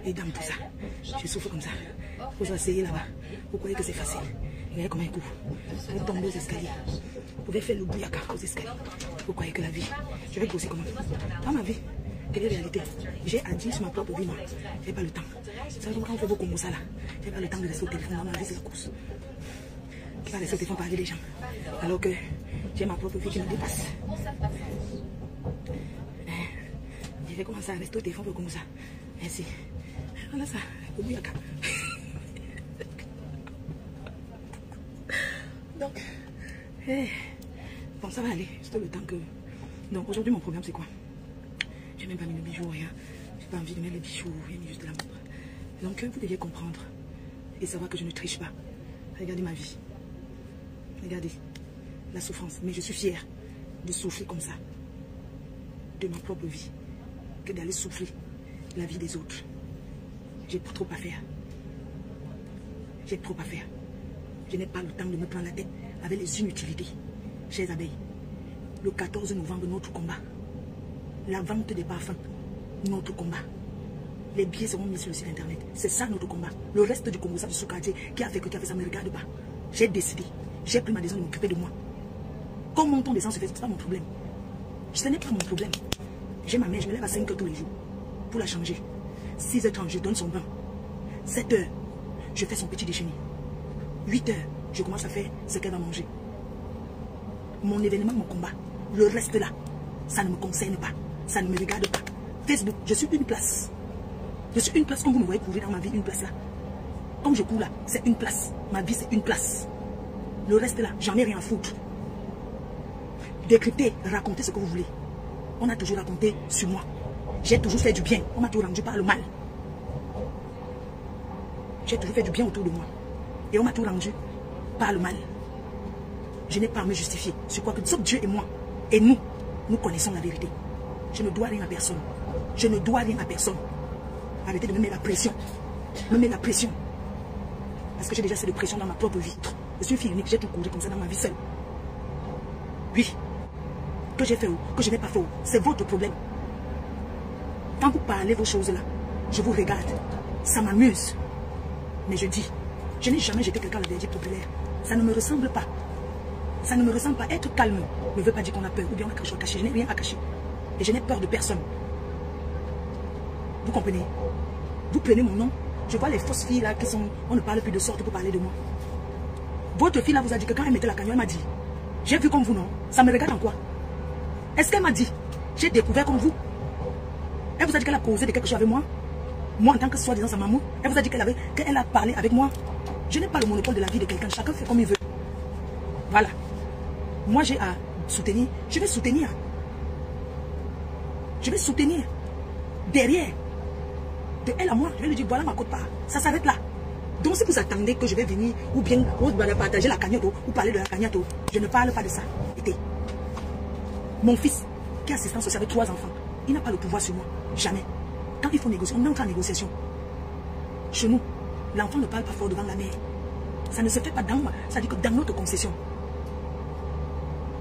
Et dans tout ça, je souffre comme ça. Vous asseyez là-bas, vous croyez que c'est facile. Regardez comme un coup. Vous tombez aux escaliers. Vous pouvez faire le bouyaka aux escaliers. Vous croyez que la vie, je vais bosser comment? Dans ma vie, quelle est la réalité? J'ai à dire sur ma propre vie, moi. J'ai pas le temps. Vous savez quand on fait beaucoup comme ça là, j'ai pas le temps de rester au téléphone. Dans ma vie, c'est la course. Qui va rester au téléphone parler des gens. Alors que j'ai ma propre vie qui me dépasse. Je vais commencer à rester au téléphone comme ça. Merci. Voilà ça, le bouyaka. Donc, bon, ça va aller. C'est le temps que... Donc, aujourd'hui, mon programme, c'est quoi? J'ai même pas mis le bijou, rien. J'ai pas envie de mettre les bijoux, j'ai mis juste de la montre. Donc, vous deviez comprendre et savoir que je ne triche pas. Regardez ma vie. Regardez la souffrance. Mais je suis fière de souffrir comme ça. De ma propre vie. Que d'aller souffrir la vie des autres. J'ai trop à faire. J'ai trop à faire. Je n'ai pas le temps de me prendre la tête avec les inutilités. Chers abeilles, le 14 novembre, notre combat. La vente des parfums, notre combat. Les billets seront mis sur le site internet. C'est ça notre combat. Le reste du Congo, ça du sous-quartier, qui a fait que tu as fait ça, ne me regarde pas. J'ai décidé. J'ai pris ma décision de m'occuper de moi. Comment mon temps d'essence se fait, c'est pas mon problème. Ce n'est pas mon problème. J'ai ma mère, je me lève à 5 h tous les jours pour la changer. 6h30, je donne son bain. 7h, je fais son petit déjeuner. 8h, je commence à faire ce qu'elle va manger. Mon événement, mon combat, le reste là, ça ne me concerne pas. Ça ne me regarde pas. Facebook, je suis une place. Je suis une place comme vous me voyez courir dans ma vie, une place là. Comme je cours là, c'est une place. Ma vie, c'est une place. Le reste là, j'en ai rien à foutre. Décrypter, raconter ce que vous voulez. On a toujours raconté sur moi. J'ai toujours fait du bien. On m'a toujours rendu par le mal. J'ai toujours fait du bien autour de moi. Et on m'a tout rendu par le mal. Je n'ai pas à me justifier. Je crois que sauf Dieu et moi, et nous connaissons la vérité. Je ne dois rien à personne. Je ne dois rien à personne. Arrêtez de me mettre la pression. Me mettre la pression. Parce que j'ai déjà assez de pression dans ma propre vie. Je suis fille unique, j'ai tout couru comme ça dans ma vie seule. Oui. Que j'ai fait ou que je n'ai pas fait, c'est votre problème. Quand vous parlez vos choses là, je vous regarde. Ça m'amuse. Mais je dis, je n'ai jamais jeté quelqu'un à la verdict populaire. Ça ne me ressemble pas. Ça ne me ressemble pas. Être calme ne veut pas dire qu'on a peur ou bien on a quelque chose à cacher. Je n'ai rien à cacher. Et je n'ai peur de personne. Vous comprenez? Vous prenez mon nom. Je vois les fausses filles là qui sont... On ne parle plus de sorte pour parler de moi. Votre fille là vous a dit que quand elle mettait la cagnotte, elle m'a dit, j'ai vu comme vous, non? Ça me regarde en quoi? Est-ce qu'elle m'a dit, j'ai découvert comme vous? Elle vous a dit qu'elle a causé de quelque chose avec moi? Moi en tant que soi-disant sa maman, elle vous a dit qu'elle a parlé avec moi? Je n'ai pas le monopole de la vie de quelqu'un. Chacun fait comme il veut. Voilà. Moi j'ai à soutenir. Je vais soutenir. Je vais soutenir. Derrière. De elle à moi, je vais lui dire, voilà ma quote-part. Ça s'arrête là. Donc si vous attendez que je vais venir, ou bien vous allez partager la cagnotte, ou parler de la cagnotte, je ne parle pas de ça. Écoutez. Mon fils, qui est assistant social avec 3 enfants, il n'a pas le pouvoir sur moi. Jamais. Quand il faut négocier, on entre en négociation. Chez nous, l'enfant ne parle pas fort devant la mère. Ça ne se fait pas dans moi. Ça dit que dans notre concession,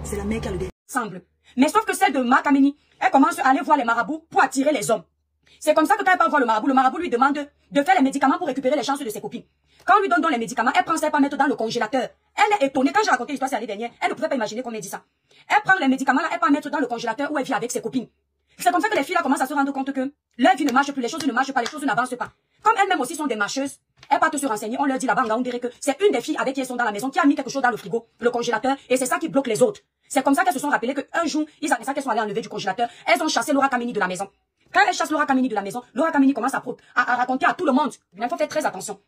c'est la mère qui a le dernier. Semble. Mais sauf que celle de Marc Amini, elle commence à aller voir les marabouts pour attirer les hommes. C'est comme ça que quand elle part voir le marabout lui demande de faire les médicaments pour récupérer les chances de ses copines. Quand on lui donne donc les médicaments, elle prend ça et pas mettre dans le congélateur. Elle est étonnée. Quand j'ai raconté l'histoire l'année dernière, elle ne pouvait pas imaginer qu'on ait dit ça. Elle prend les médicaments là, elle pas mettre dans le congélateur où elle vit avec ses copines. C'est comme ça que les filles là commencent à se rendre compte que leur vie ne marche plus, les choses ne marchent pas, les choses n'avancent pas. Comme elles-mêmes aussi sont des marcheuses, elles partent se renseigner, on leur dit là-bas, on dirait que c'est une des filles avec qui elles sont dans la maison qui a mis quelque chose dans le frigo, le congélateur, et c'est ça qui bloque les autres. C'est comme ça qu'elles se sont rappelées qu'un jour, ils avaient ça qu'elles sont allées enlever du congélateur, elles ont chassé Laura Kamini de la maison. Quand elles chassent Laura Kamini de la maison, Laura Kamini commence à raconter à tout le monde. Il faut faire très attention.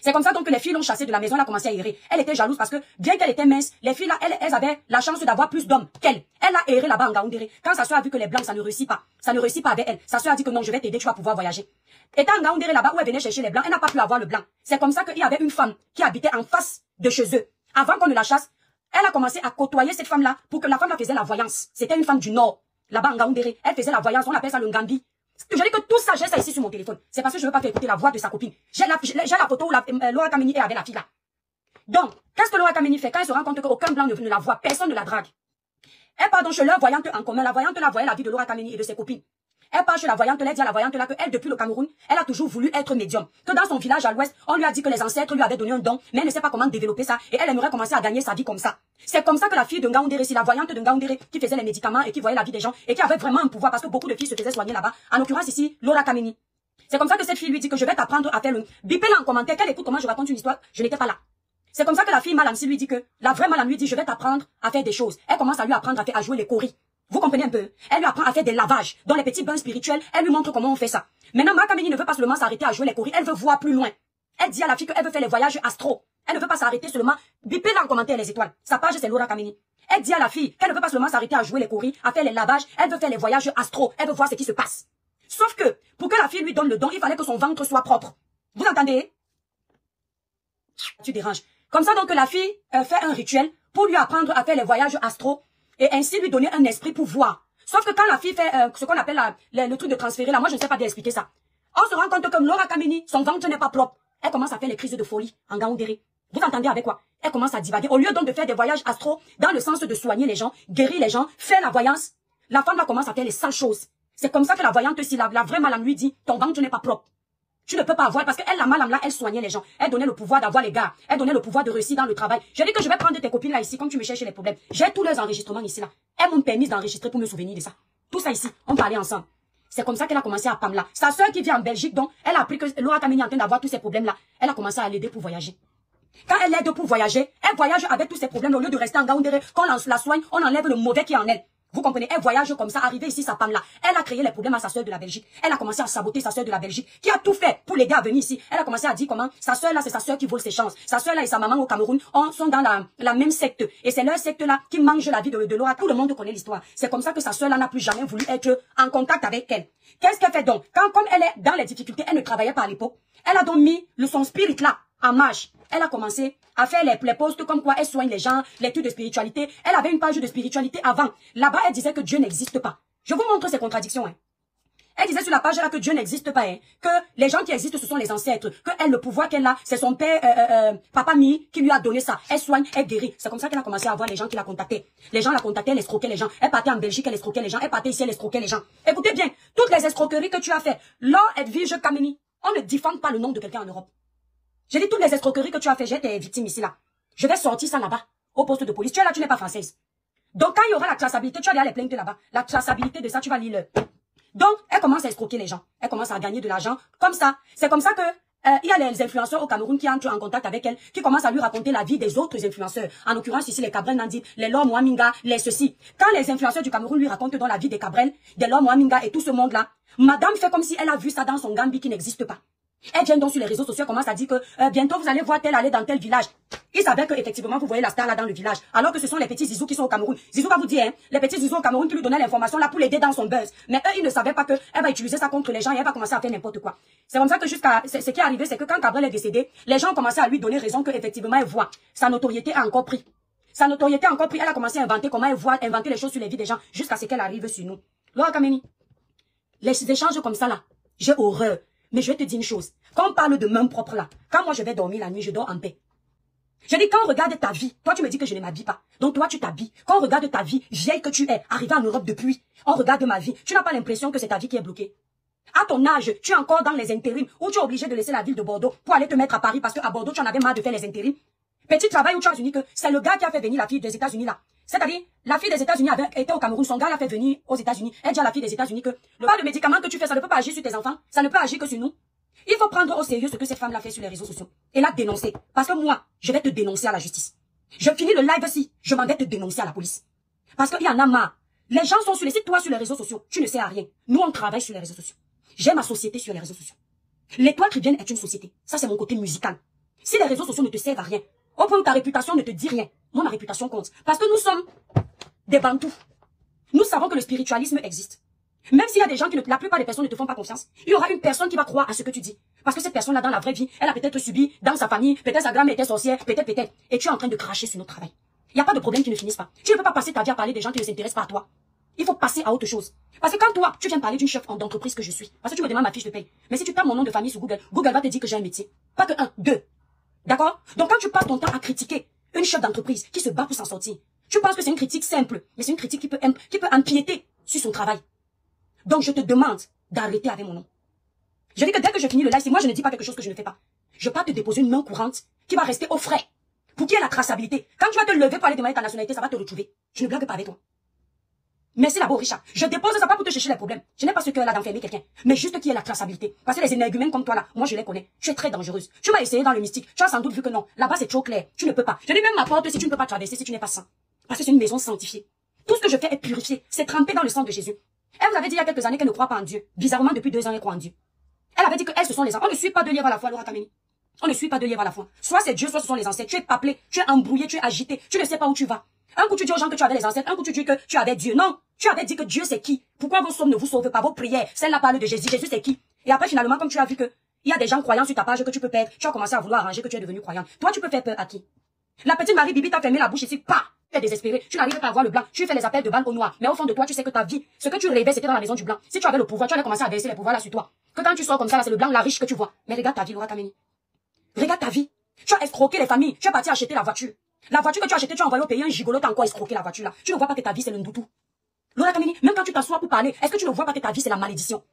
C'est comme ça donc que les filles l'ont chassée de la maison, elle a commencé à errer. Elle était jalouse parce que, bien qu'elle était mince, les filles là, elles avaient la chance d'avoir plus d'hommes qu'elle. Elle a erré là-bas en Gaoundéré. Quand sa soeur a vu que les blancs, ça ne réussit pas. Ça ne réussit pas avec elle. Sa soeur a dit que non, je vais t'aider, tu vas pouvoir voyager. Étant en Gaoundéré là-bas où elle venait chercher les blancs, elle n'a pas pu avoir le blanc. C'est comme ça qu'il y avait une femme qui habitait en face de chez eux. Avant qu'on ne la chasse, elle a commencé à côtoyer cette femme-là pour que la femme la faisait la voyance. C'était une femme du Nord. Là-bas en Gaoundéré. Elle faisait la voyance, on appelle ça le Ngambi. Je dis que tout ça, j'ai ça ici sur mon téléphone. C'est parce que je veux pas faire écouter la voix de sa copine. J'ai la photo où Laura Kamini est avec la fille là. Donc, qu'est-ce que Laura Kamini fait quand elle se rend compte qu'aucun blanc ne la voit, personne ne la drague? Elle part donc chez leur voyante en commun. La voyante la voyait la vie de Laura Kamini et de ses copines. Elle part chez la voyante, elle dit à la voyante là que elle, depuis le Cameroun, elle a toujours voulu être médium. Que dans son village à l'ouest, on lui a dit que les ancêtres lui avaient donné un don, mais elle ne sait pas comment développer ça et elle aimerait commencer à gagner sa vie comme ça. C'est comme ça que la fille de Ngaoundéré, c'est la voyante de Ngaoundéré qui faisait les médicaments et qui voyait la vie des gens et qui avait vraiment un pouvoir parce que beaucoup de filles se faisaient soigner là-bas. En l'occurrence ici, Laura Kameni. C'est comme ça que cette fille lui dit que je vais t'apprendre à faire le... Bipez-la en commentaire, qu'elle écoute comment je raconte une histoire, je n'étais pas là. C'est comme ça que la fille Malamsi lui dit que, la vraie Malam lui dit, je vais t'apprendre à faire des choses. Elle commence à lui apprendre à jouer les choris. Vous comprenez un peu? Elle lui apprend à faire des lavages. Dans les petits bains spirituels, elle lui montre comment on fait ça. Maintenant, Makameni ne veut pas seulement s'arrêter à jouer les choris, elle veut voir plus loin. Elle dit à la fille qu'elle veut faire les voyages astro. Elle ne veut pas s'arrêter seulement, bipez-la en commentaire les étoiles. Sa page c'est Laura Kameni. Elle dit à la fille qu'elle ne veut pas seulement s'arrêter à jouer les choris, à faire les lavages, elle veut faire les voyages astro. Elle veut voir ce qui se passe. Sauf que, pour que la fille lui donne le don, il fallait que son ventre soit propre. Vous entendez? Tu déranges. Comme ça, donc, la fille fait un rituel pour lui apprendre à faire les voyages astro et ainsi lui donner un esprit pour voir. Sauf que quand la fille fait ce qu'on appelle le truc de transférer, là, moi, je ne sais pas bien expliquer ça. On se rend compte que Laura Kameni, son ventre n'est pas propre. Elle commence à faire les crises de folie en Ngaoundéré. Vous entendez avec quoi? Elle commence à divaguer. Au lieu donc de faire des voyages astro dans le sens de soigner les gens, guérir les gens, faire la voyance, la femme là commence à faire les sales choses. C'est comme ça que la voyante, si la vraie Malam lui dit, ton ventre n'est pas propre. Tu ne peux pas avoir, parce qu'elle, la Malam là, elle soignait les gens. Elle donnait le pouvoir d'avoir les gars. Elle donnait le pouvoir de réussir dans le travail. J'ai dit que je vais prendre tes copines là ici, comme tu me cherches les problèmes. J'ai tous les enregistrements ici là. Elles m'ont permis d'enregistrer pour me souvenir de ça. Tout ça ici, on parlait ensemble. C'est comme ça qu'elle a commencé à Pamela. Sa sœur qui vit en Belgique, donc, elle a appris que Laura Kameni est en train d'avoir tous ces problèmes là. Elle a commencé à l'aider pour voyager. Quand elle l'aide pour voyager, elle voyage avec tous ces problèmes. Au lieu de rester en Ngaoundéré, quand on la soigne, on enlève le mauvais qui est en elle. Vous comprenez? Elle voyage comme ça, arrivée ici, sa femme là. Elle a créé les problèmes à sa sœur de la Belgique. Elle a commencé à saboter sa sœur de la Belgique, qui a tout fait pour l'aider à venir ici. Elle a commencé à dire comment sa sœur là, c'est sa sœur qui vole ses chances. Sa sœur là et sa maman au Cameroun sont dans la même secte. Et c'est leur secte là qui mange la vie de Laura. Tout le monde connaît l'histoire. C'est comme ça que sa sœur là n'a plus jamais voulu être en contact avec elle. Qu'est-ce qu'elle fait donc? Comme elle est dans les difficultés, elle ne travaillait pas à l'époque. Elle a donc mis son spirit là en marche. Elle a commencé à faire les posts comme quoi elle soigne les gens, l'étude de spiritualité. Elle avait une page de spiritualité avant. Là-bas, elle disait que Dieu n'existe pas. Je vous montre ces contradictions. Hein. Elle disait sur la page là que Dieu n'existe pas. Hein. Que les gens qui existent, ce sont les ancêtres. Que elle, le pouvoir qu'elle a, c'est son père, Papa Mi, qui lui a donné ça. Elle soigne, elle guérit. C'est comme ça qu'elle a commencé à voir les gens qui la contactaient. Les gens la contactaient, elle escroquait les gens. Elle partait en Belgique, elle escroquait les gens. Elle partait ici, elle escroquait les gens. Écoutez bien, toutes les escroqueries que tu as fait, Laure Edwige Kameni, on ne diffame pas le nom de quelqu'un en Europe. J'ai dit toutes les escroqueries que tu as fait, j'ai tes victimes ici là. Je vais sortir ça là-bas, au poste de police. Tu es là, tu n'es pas française. Donc quand il y aura la traçabilité, tu vas aller les plaindre là-bas. La traçabilité de ça, tu vas lire le. Donc, elle commence à escroquer les gens. Elle commence à gagner de l'argent comme ça. C'est comme ça que il y a les influenceurs au Cameroun qui entrent en contact avec elle, qui commencent à lui raconter la vie des autres influenceurs. En l'occurrence ici, les Cabrel Nandi, les Laure Mouaminga, les ceci. Quand les influenceurs du Cameroun lui racontent dans la vie des Cabrel, des Laure Mouaminga et tout ce monde-là, madame fait comme si elle a vu ça dans son Gambie qui n'existe pas. Elle vient donc sur les réseaux sociaux, commence à dire que bientôt vous allez voir tel aller dans tel village. Il s'avère que effectivement vous voyez la star là dans le village, alors que ce sont les petits Zizou qui sont au Cameroun. Zizou va vous dire, hein, les petits Zizou au Cameroun qui lui donnaient l'information là pour l'aider dans son buzz. Mais eux ils ne savaient pas que elle va utiliser ça contre les gens et elle va commencer à faire n'importe quoi. C'est comme ça que jusqu'à ce qui est arrivé, c'est que quand Cabrel est décédé, les gens ont commencé à lui donner raison que effectivement elle voit. Sa notoriété a encore pris. Sa notoriété a encore pris. Elle a commencé à inventer comment elle voit, inventer les choses sur les vies des gens jusqu'à ce qu'elle arrive sur nous. Laura Kameni, les échanges comme ça là, j'ai horreur. Mais je vais te dire une chose. Quand on parle de main propre là, quand moi je vais dormir la nuit, je dors en paix. Je dis, quand on regarde ta vie, toi tu me dis que je ne m'habille pas. Donc toi tu t'habilles. Quand on regarde ta vie, vieille que tu es, arrivée en Europe depuis, on regarde ma vie. Tu n'as pas l'impression que c'est ta vie qui est bloquée. À ton âge, tu es encore dans les intérims où tu es obligé de laisser la ville de Bordeaux pour aller te mettre à Paris parce qu'à Bordeaux tu en avais marre de faire les intérims. Petit travail où tu as unis que c'est le gars qui a fait venir la fille des États-Unis là. C'est-à-dire, la fille des États-Unis avait été au Cameroun, son gars l'a fait venir aux États-Unis. Elle dit à la fille des États-Unis que le pas de médicaments que tu fais, ça ne peut pas agir sur tes enfants, ça ne peut agir que sur nous. Il faut prendre au sérieux ce que cette femme l'a fait sur les réseaux sociaux et la dénoncer. Parce que moi, je vais te dénoncer à la justice. Je finis le live ici, je m'en vais te dénoncer à la police. Parce qu'il y en a marre. Les gens sont sur les sites, toi sur les réseaux sociaux, tu ne sais à rien. Nous, on travaille sur les réseaux sociaux. J'ai ma société sur les réseaux sociaux. L'Étoile Trivienne est une société. Ça, c'est mon côté musical. Si les réseaux sociaux ne te servent à rien, au point où ta réputation ne te dit rien, moi, ma réputation compte. Parce que nous sommes des bantous. Nous savons que le spiritualisme existe. Même s'il y a des gens qui, la plupart des personnes ne te font pas confiance, il y aura une personne qui va croire à ce que tu dis. Parce que cette personne-là, dans la vraie vie, elle a peut-être subi dans sa famille, peut-être sa grand-mère était sorcière, peut-être. Et tu es en train de cracher sur notre travail. Il n'y a pas de problème qui ne finisse pas. Tu ne peux pas passer ta vie à parler des gens qui ne s'intéressent pas à toi. Il faut passer à autre chose. Parce que quand toi, tu viens parler d'une chef d'entreprise que je suis, parce que tu me demandes ma fiche de paye, mais si tu tapes mon nom de famille sur Google, Google va te dire que j'ai un métier. Pas que un, deux. D'accord? Donc quand tu passes ton temps à critiquer une chef d'entreprise qui se bat pour s'en sortir, tu penses que c'est une critique simple, mais c'est une critique qui peut empiéter sur son travail. Donc je te demande, d'arrêter avec mon nom. Je dis que dès que je finis le live, si moi je ne dis pas quelque chose que je ne fais pas, je vais pas te déposer une main courante qui va rester au frais. Pour qu'il y ait la traçabilité. Quand tu vas te lever pour aller demander ta nationalité, ça va te retrouver. Je ne blague pas avec toi. Merci la beau Richard. Je dépose ça pas pour te chercher les problèmes. Je n'ai pas ce cœur-là d'enfermer quelqu'un. Mais juste qu'il y ait la traçabilité. Parce que les énergumènes comme toi là, moi je les connais. Tu es très dangereuse. Tu vas essayer dans le mystique. Tu as sans doute vu que non. Là-bas c'est trop clair. Tu ne peux pas. Je dis même ma porte si tu ne peux pas traverser, si tu n'es pas saint. Parce que c'est une maison sanctifiée. Tout ce que je fais est purifié. C'est trempé dans le sang de Jésus. Elle vous avait dit il y a quelques années qu'elle ne croit pas en Dieu. Bizarrement, depuis 2 ans, elle croit en Dieu. Elle avait dit que elles, ce sont les enfants. On ne suit pas de livres à la fois, Laura Kameni. On ne suit pas de livres à la fois. Soit c'est Dieu, soit ce sont les ancêtres. Tu es appelé, tu es embrouillé, tu es agité. Tu ne sais pas où tu vas. Un coup tu dis aux gens que tu avais les ancêtres, un coup tu dis que tu avais Dieu. Non, tu avais dit que Dieu c'est qui? Pourquoi vos sommes ne vous sauvent pas? Vos prières, celle-là parle de Jésus. Jésus c'est qui? Et après finalement, comme tu as vu que il y a des gens croyants sur ta page que tu peux perdre, tu as commencé à vouloir arranger que tu es devenu croyant. Toi tu peux faire peur à qui? La petite Marie Bibi t'a fermé la bouche ici, pas. Tu es désespéré, tu n'arrives pas à voir le blanc, tu fais les appels de balles au noir. Mais au fond de toi, tu sais que ta vie, ce que tu rêvais, c'était dans la maison du blanc. Si tu avais le pouvoir, tu allais commencer à verser les pouvoirs là sur toi. Que quand tu sors comme ça, là, c'est le blanc, la riche que tu vois. Mais regarde ta vie, Laura Kameni. Regarde ta vie. Tu as escroqué les familles, tu es parti acheter la voiture. La voiture que tu as achetée, tu as envoyé au pays un gigolo, t'as encore escroqué la voiture là. Tu ne vois pas que ta vie c'est le ndoutou. Laura Kameni, même quand tu t'assois pour parler, est-ce que tu ne vois pas que ta vie c'est la malédiction?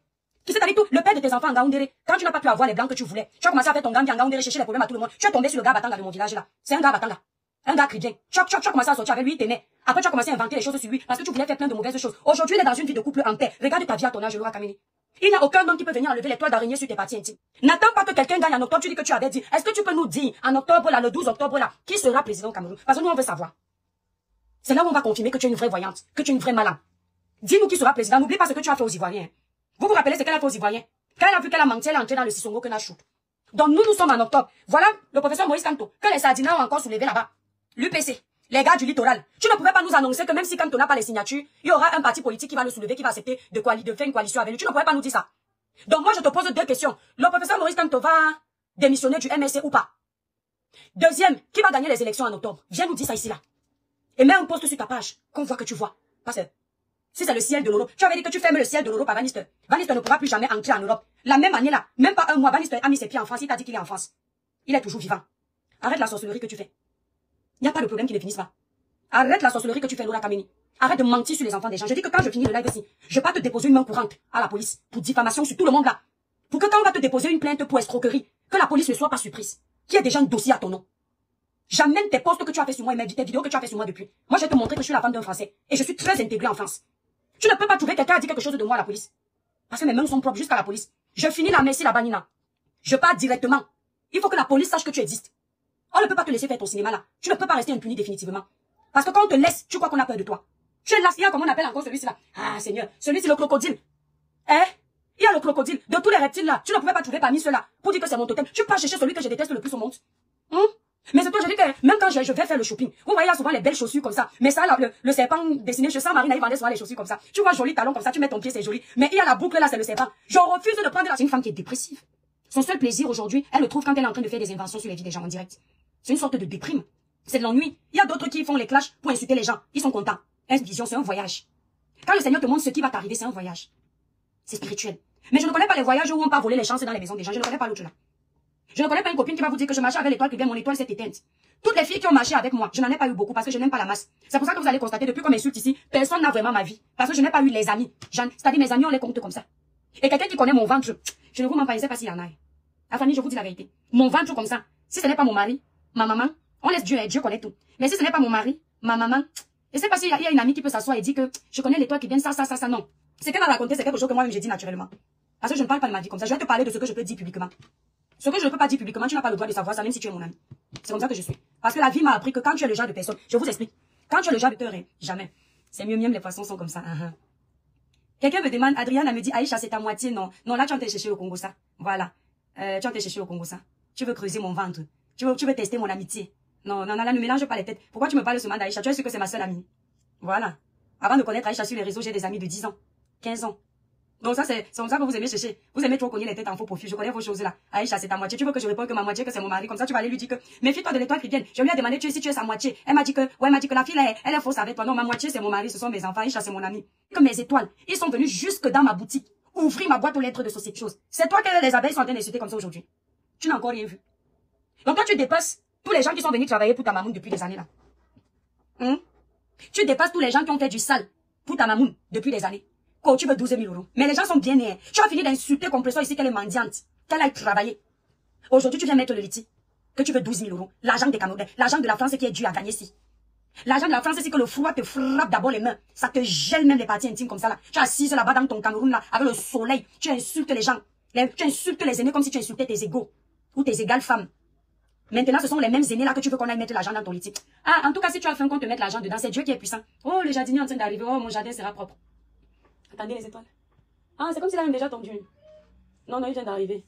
Tu sais, t'as dit tout, le père de tes enfants en Gaoundéré, quand tu n'as pas pu avoir les blancs que tu voulais, tu as commencé à faire ton gang en Gaoundéré, chercher les problèmes à tout le monde. Tu es tombé sur le gars Batanga de mon village là. C'est un gars Batanga. Un gars chrétien. Tu as commencé à sortir avec lui, il t'aimait. Après, tu as commencé à inventer les choses sur lui parce que tu voulais faire plein de mauvaises choses. Aujourd'hui, il est dans une vie de couple en paix. Regarde ta vie à ton âge, Laura Kameni. Il n'y a aucun homme qui peut venir enlever les toiles d'araignée sur tes parties intimes. N'attends pas que quelqu'un gagne en octobre, tu dis que tu avais dit. Est-ce que tu peux nous dire, en octobre là, le 12 octobre là, qui sera président au Cameroun? Parce que nous, on veut savoir. C'est là où on va confirmer que tu es une vraie voyante, que tu es une vraie malade. Dis-nous qui sera président. N'oublie pas ce que tu as fait aux Ivoiriens. Vous vous rappelez ce qu'elle a fait aux Ivoiriens? Quand elle a vu qu'elle a menti, elle est entrée dans le Sissongo que n'a shoot. Donc nous sommes en octobre. Voilà le professeur Moïse Kanto, que les Sardinats ont encore soulevé là-bas. L'UPC. Les gars du littoral. Tu ne pouvais pas nous annoncer que même si Kanto n'a pas les signatures, il y aura un parti politique qui va le soulever, qui va accepter de faire une coalition avec lui. Tu ne pouvais pas nous dire ça. Donc moi je te pose 2 questions. Le professeur Maurice Kanto va démissionner du MSC ou pas? Deuxième, qui va gagner les élections en octobre? Viens nous dire ça ici là. Et mets un post sur ta page, qu'on voit que tu vois. Parce que si c'est le ciel de l'Europe, tu avais dit que tu fermes le ciel de l'Europe à Van Nistelrooy. Van Nistelrooy ne pourra plus jamais entrer en Europe. La même année là, même pas un mois, Van Nistelrooy a mis ses pieds en France, il t'a dit qu'il est en France. Il est toujours vivant. Arrête la sorcellerie que tu fais. Il n'y a pas de problème qui ne finisse pas. Arrête la sorcellerie que tu fais, Laura Kameni. Arrête de mentir sur les enfants des gens. Je dis que quand je finis le live ici, je vais pas te déposer une main courante à la police pour diffamation sur tout le monde là. Pour que quand on va te déposer une plainte pour escroquerie, que la police ne soit pas surprise. Qu'il y ait déjà un dossier à ton nom. J'amène tes posts que tu as fait sur moi et tes vidéos que tu as fait sur moi depuis. Moi, je vais te montrer que je suis la femme d'un Français. Et je suis très intégrée en France. Tu ne peux pas trouver quelqu'un à dire quelque chose de moi à la police. Parce que mes mains sont propres jusqu'à la police. Je finis la merci la Nina. Je pars directement. Il faut que la police sache que tu existes. On ne peut pas te laisser faire ton cinéma là. Tu ne peux pas rester impuni définitivement. Parce que quand on te laisse, tu crois qu'on a peur de toi. Tu es là, il y a comment on appelle encore celui-ci là. Ah Seigneur, celui-ci le crocodile. Hein? Il y a le crocodile. De tous les reptiles là, tu ne pouvais pas trouver parmi ceux-là pour dire que c'est mon totem. Tu peux pas chercher celui que je déteste le plus au monde. Mais c'est toi, je dis que même quand je vais faire le shopping, vous voyez, il y a souvent les belles chaussures comme ça. Mais ça, là, le serpent dessiné chez ça, Marina, il vendait souvent les chaussures comme ça. Tu vois, joli talon comme ça, tu mets ton pied, c'est joli. Mais il y a la boucle là, c'est le serpent. Je refuse de prendre la... C'est une femme qui est dépressive. Son seul plaisir aujourd'hui, elle le trouve quand elle est en train de faire des inventions sur les vies des gens en direct. C'est une sorte de déprime. C'est de l'ennui. Il y a d'autres qui font les clashs pour insulter les gens. Ils sont contents. Vision, c'est un voyage. Quand le Seigneur te montre ce qui va t'arriver, c'est un voyage. C'est spirituel. Mais je ne connais pas les voyages où on part voler les chances dans les maisons des gens. Je ne connais pas l'autre là. Je ne connais pas une copine qui va vous dire que je marchais avec l'étoile, que bien mon étoile s'est éteinte. Toutes les filles qui ont marché avec moi, je n'en ai pas eu beaucoup parce que je n'aime pas la masse. C'est pour ça que vous allez constater, depuis qu'on m'insulte ici, personne n'a vraiment ma vie. Parce que je n'ai pas eu les amis. C'est-à-dire mes amis, on les compte comme ça. Et quelqu'un qui connaît mon ventre, je ne vous mens pas, je ne sais pas s'il y en a. La famille, je vous dis la vérité. Mon ventre comme ça, si ce n'est pas mon mari, ma maman, on laisse Dieu, et Dieu connaît tout. Mais si ce n'est pas mon mari, ma maman, je ne sais pas s'il y a une amie qui peut s'asseoir et dire que je connais l'étoile qui vient ça, non. Ce qu'elle m'a raconté, c'est quelque chose que moi-même j'ai dit naturellement. Parce que je ne parle pas de ma vie comme ça. Je vais te parler de ce que je peux dire publiquement. Ce que je ne peux pas dire publiquement, tu n'as pas le droit de savoir ça, même si tu es mon ami. C'est comme ça que je suis. Parce que la vie m'a appris que quand tu es le genre de personne, je vous explique. Quand tu es le genre de peur, jamais. C'est mieux, les poissons sont comme ça. Quelqu'un me demande, Adriane, elle me dit, Aïcha, c'est ta moitié, non. Non, là, tu es en train de chercher au Congo, ça. Voilà. Tu es en train de chercher au Congo, ça. Tu veux creuser mon ventre. Tu veux tester mon amitié. Non, là, ne mélange pas les têtes. Pourquoi tu me parles seulement d'Aïcha? Tu es sûr que c'est ma seule amie. Voilà. Avant de connaître Aïcha sur les réseaux, j'ai des amis de 10 ans, 15 ans. Donc ça, c'est comme ça que vous aimez chercher. Vous aimez trop cogner les têtes en faux profil. Je connais vos choses là. Aïcha, c'est ta moitié. Tu veux que je réponde que ma moitié, que c'est mon mari. Comme ça, tu vas aller lui dire que, méfie-toi de l'étoile qui vient. Je lui ai demandé, si tu es sa moitié. Elle m'a dit que la fille, elle est fausse avec toi. Non, ma moitié, c'est mon mari. Ce sont mes enfants. Aïcha, c'est mon ami. Que mes étoiles, ils sont venus jusque dans ma boutique. Ouvrir ma boîte aux lettres de société chose. C'est toi que les abeilles sont en train d'insulter comme ça aujourd'hui. Tu n'as encore rien vu. Donc toi, tu dépasses tous les gens qui sont venus travailler pour ta mamoune depuis des années là. Tu dépasses tous les gens qui ont fait du sale pour ta mamoune depuis des années. Quoi, tu veux 12 000 euros. Mais les gens sont bien nés. Tu as fini d'insulter Compressor ici qu'elle est mendiante. Qu'elle aille travailler. Aujourd'hui, tu viens mettre le litige. Que tu veux 12 000 euros. L'argent des Camerounais. L'argent de la France qui est dû à gagner ici. L'argent de la France, c'est que le froid te frappe d'abord les mains. Ça te gèle même les parties intimes comme ça là. Tu es assise là-bas dans ton Cameroun là, avec le soleil. Tu insultes les gens. Tu insultes les aînés comme si tu insultais tes égaux. Ou tes égales femmes. Maintenant, ce sont les mêmes aînés là que tu veux qu'on aille mettre l'argent dans ton litige. Ah, en tout cas, si tu as faim qu'on te mette l'argent dedans, c'est Dieu qui est puissant. Oh, le jardinier est en train d'arriver. Oh, mon jardin sera propre. Attendez les étoiles. Ah, c'est comme s'il avait déjà tombé. Non, il vient d'arriver.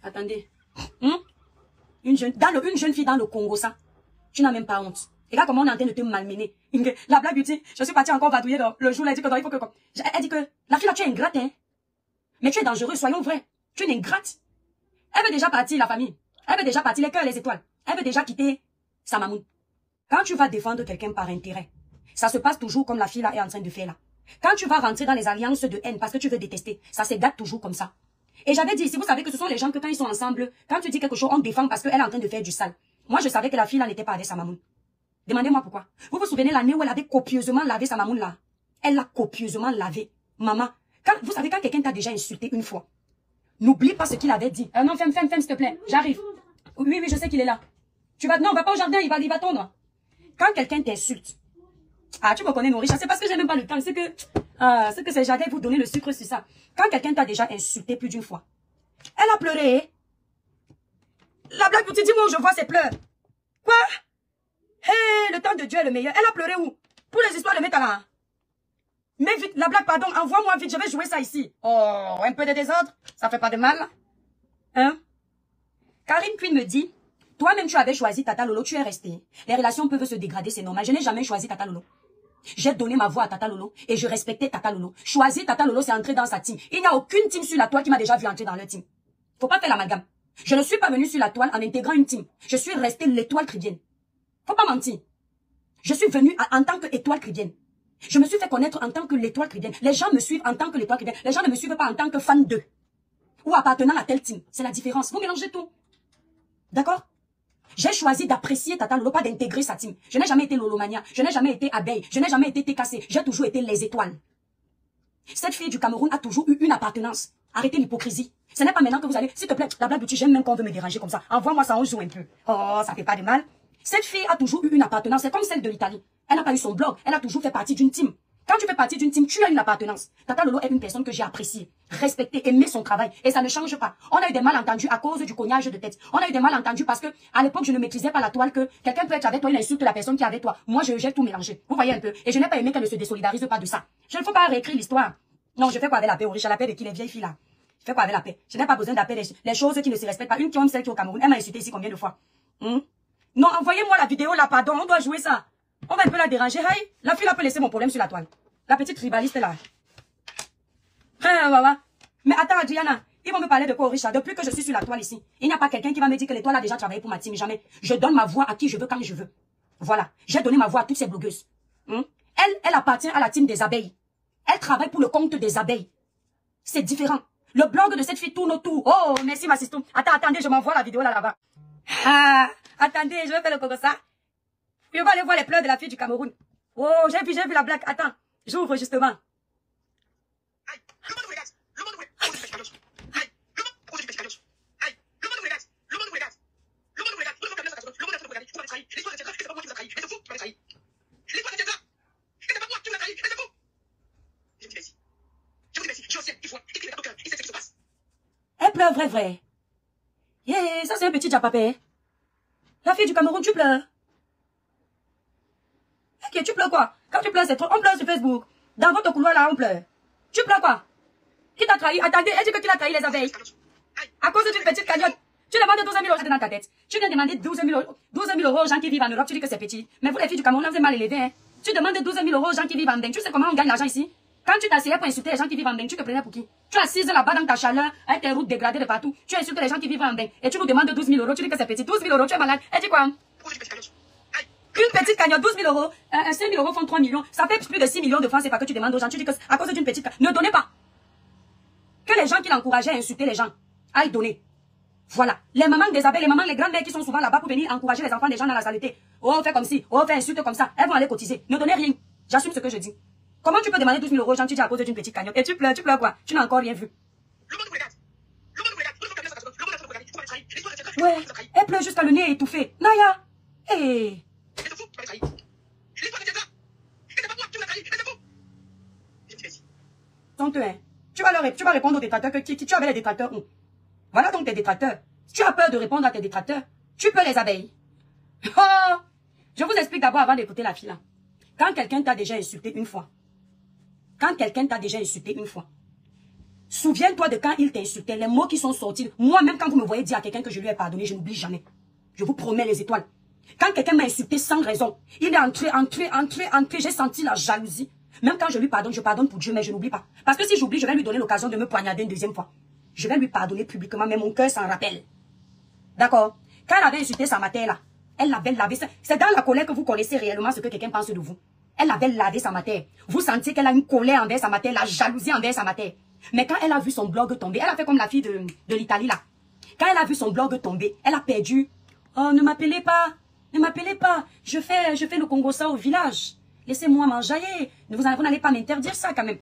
Attendez. Une jeune fille dans le Congo, ça. Tu n'as même pas honte. Et là, comment on est en train de te malmener. La Black Beauty, je suis partie encore vadouiller le jour là, elle dit que il faut que... Elle dit que, la fille là, tu es ingrate, hein. Mais tu es dangereux, soyons vrais. Tu es une ingrate. Elle veut déjà partir, la famille. Elle veut déjà partir, les cœurs, les étoiles. Elle veut déjà quitter sa mamoun. Quand tu vas défendre quelqu'un par intérêt, ça se passe toujours comme la fille là est en train de faire là. Quand tu vas rentrer dans les alliances de haine parce que tu veux détester, ça se gâte toujours comme ça. Et j'avais dit ici, vous savez que ce sont les gens que quand ils sont ensemble, quand tu dis quelque chose, on défend parce qu'elle est en train de faire du sale. Moi, je savais que la fille là n'était pas avec sa mamoun. Demandez-moi pourquoi. Vous vous souvenez l'année où elle avait copieusement lavé sa mamoun là? Elle l'a copieusement lavé. Maman, vous savez quand quelqu'un t'a déjà insulté une fois, n'oublie pas ce qu'il avait dit. Non, ferme, s'il te plaît. J'arrive. Oui, je sais qu'il est là. Non, va pas au jardin, il va tondre. Quand quelqu'un t'insulte, ah, tu me connais, Nourricha, c'est parce que j'ai même pas le temps. C'est que c'est jardin pour donner le sucre sur ça. Quand quelqu'un t'a déjà insulté plus d'une fois, elle a pleuré. La Black Beauty, dis-moi où je vois ses pleurs. Quoi? Hé, le temps de Dieu est le meilleur. Elle a pleuré où? Pour les histoires de Métala. Mais vite, la Black, pardon, envoie-moi vite, je vais jouer ça ici. Oh, un peu de désordre, ça fait pas de mal. Hein? Karine Queen me dit, toi-même tu avais choisi Tata Lolo, tu es resté. Les relations peuvent se dégrader, c'est normal. Je n'ai jamais choisi Tata Lolo. J'ai donné ma voix à Tata Lolo et je respectais Tata Lolo. Choisir Tata Lolo, c'est entrer dans sa team. Il n'y a aucune team sur la toile qui m'a déjà vu entrer dans leur team. Faut pas faire l'amalgame. Je ne suis pas venue sur la toile en intégrant une team. Je suis restée l'étoile chrétienne. Faut pas mentir. Je suis venue en tant qu'étoile chrétienne. Je me suis fait connaître en tant que l'étoile chrétienne. Les gens me suivent en tant que l'étoile chrétienne. Les gens ne me suivent pas en tant que fan d'eux. Ou appartenant à telle team. C'est la différence. Vous mélangez tout. D'accord? J'ai choisi d'apprécier Tata Lolo, pas d'intégrer sa team. Je n'ai jamais été Lolomania. Je n'ai jamais été abeille. Je n'ai jamais été TKC. J'ai toujours été les étoiles. Cette fille du Cameroun a toujours eu une appartenance. Arrêtez l'hypocrisie. Ce n'est pas maintenant que vous allez... S'il te plaît, la Black Beauty, j'aime même qu'on veut me déranger comme ça. Envoie-moi ça, on joue un peu. Oh, ça fait pas de mal. Cette fille a toujours eu une appartenance. C'est comme celle de l'Italie. Elle n'a pas eu son blog. Elle a toujours fait partie d'une team. Quand tu fais partie d'une team, tu as une appartenance. Tata Lolo est une personne que j'ai appréciée, respectée, aimée son travail. Et ça ne change pas. On a eu des malentendus à cause du cognage de tête. On a eu des malentendus parce que, à l'époque, je ne maîtrisais pas la toile que quelqu'un peut être avec toi, il insulte la personne qui est avec toi. Moi, j'ai tout mélangé. Vous voyez un peu. Et je n'ai pas aimé qu'elle ne se désolidarise pas de ça. Je ne faut pas réécrire l'histoire. Non, je fais quoi avec la paix, Orisha? La paix de qui, les vieilles filles là? Je fais quoi avec la paix? Je n'ai pas besoin d'appeler les choses qui ne se respectent pas. Une qui aime celle qui est au Cameroun. Elle m'a insulté ici combien de fois? Non, envoyez-moi la vidéo là, pardon. On doit jouer ça. On va un peu la déranger. Hey, la fille là peut laisser mon problème sur la toile. La petite tribaliste là. Mais attends, Adriana, ils vont me parler de quoi, Richard? Depuis que je suis sur la toile ici, il n'y a pas quelqu'un qui va me dire que l'étoile a déjà travaillé pour ma team. Jamais. Je donne ma voix à qui je veux quand je veux. Voilà. J'ai donné ma voix à toutes ces blogueuses. Elle appartient à la team des abeilles. Elle travaille pour le compte des abeilles. C'est différent. Le blog de cette fille tourne autour. Oh, merci ma sister. Attendez, je m'envoie la vidéo là-bas. Ah, attendez, je vais faire le coco ça. Je vais aller voir les pleurs de la fille du Cameroun. Oh, j'ai vu la blague. Attends. J'ouvre justement. Elle pleure vrai. Yeah, ça c'est un petit japapé. La fille du Cameroun, tu pleures. Ok, tu pleures quoi? Quand tu pleures, c'est trop. On pleure sur Facebook. Dans votre couloir là, on pleure. Tu pleures quoi? Qui t'a trahi? Attendez, elle dit que tu l'as trahi les abeilles. À cause d'une petite cagnotte. Tu demandes 12 000 euros dans ta tête. Tu viens demander 12 000 euros aux gens qui vivent en Europe. Tu dis que c'est petit. Mais vous les filles du Cameroun, vous êtes mal élevées. Hein? Tu demandes 12 000 euros aux gens qui vivent en Beng. Tu sais comment on gagne l'argent ici? Quand tu t'asseyais pour insulter les gens qui vivent en Beng, tu te prenais pour qui? Tu es assise là-bas dans ta chaleur, avec tes routes dégradées de partout. Tu insultes les gens qui vivent en Beng. Et tu nous demandes 12 000 euros. Tu dis que c'est petit. 12 000 euros, tu es malade. Elle dit quoi? Une petite cagnotte, 12 000 euros. 5 000 euros font 3 millions. Ça fait plus de 6 millions de francs. C'est pas que tu demandes aux gens. Tu dis que à cause d'une petite cagnotte. Ne donnez pas. Que les gens qui l'encourageaient à insulter les gens aillent donner. Voilà. Les mamans des abeilles, les mamans, les grandes-mères qui sont souvent là-bas pour venir encourager les enfants des gens dans la saleté. Oh, fais comme ci. Oh, fais insulte comme ça. Elles vont aller cotiser. Ne donnez rien. J'assume ce que je dis. Comment tu peux demander 12 000 € aux gens, tu dis à cause d'une petite cagnotte? Et tu pleures quoi? Tu n'as encore rien vu. Ouais, elle pleure jusqu'à le nez étouffé. Naya, hé. Tu vas répondre aux détracteurs que tu avais les détracteurs où? Voilà donc tes détracteurs. Si tu as peur de répondre à tes détracteurs, tu peux les abeilles. Oh, je vous explique d'abord avant d'écouter la fille là. Quand quelqu'un t'a déjà insulté une fois, souviens-toi de quand il t'a insulté, les mots qui sont sortis. Moi-même, quand vous me voyez dire à quelqu'un que je lui ai pardonné, je n'oublie jamais. Je vous promets les étoiles. Quand quelqu'un m'a insulté sans raison, il est entré, j'ai senti la jalousie. Même quand je lui pardonne, je pardonne pour Dieu, mais je n'oublie pas. Parce que si j'oublie, je vais lui donner l'occasion de me poignarder une deuxième fois. Je vais lui pardonner publiquement, mais mon cœur s'en rappelle. D'accord? Quand elle avait insulté sa matière là, elle l'avait lavé. C'est dans la colère que vous connaissez réellement ce que quelqu'un pense de vous. Elle avait lavé sa matière. Vous sentiez qu'elle a une colère envers sa matière, la jalousie envers sa matière. Mais quand elle a vu son blog tomber, elle a fait comme la fille de l'Italie là. Quand elle a vu son blog tomber, elle a perdu. Oh, ne m'appelez pas. Ne m'appelez pas. Je fais le Congo ça au village. Laissez-moi m'enjailler. Vous n'allez pas m'interdire ça quand même.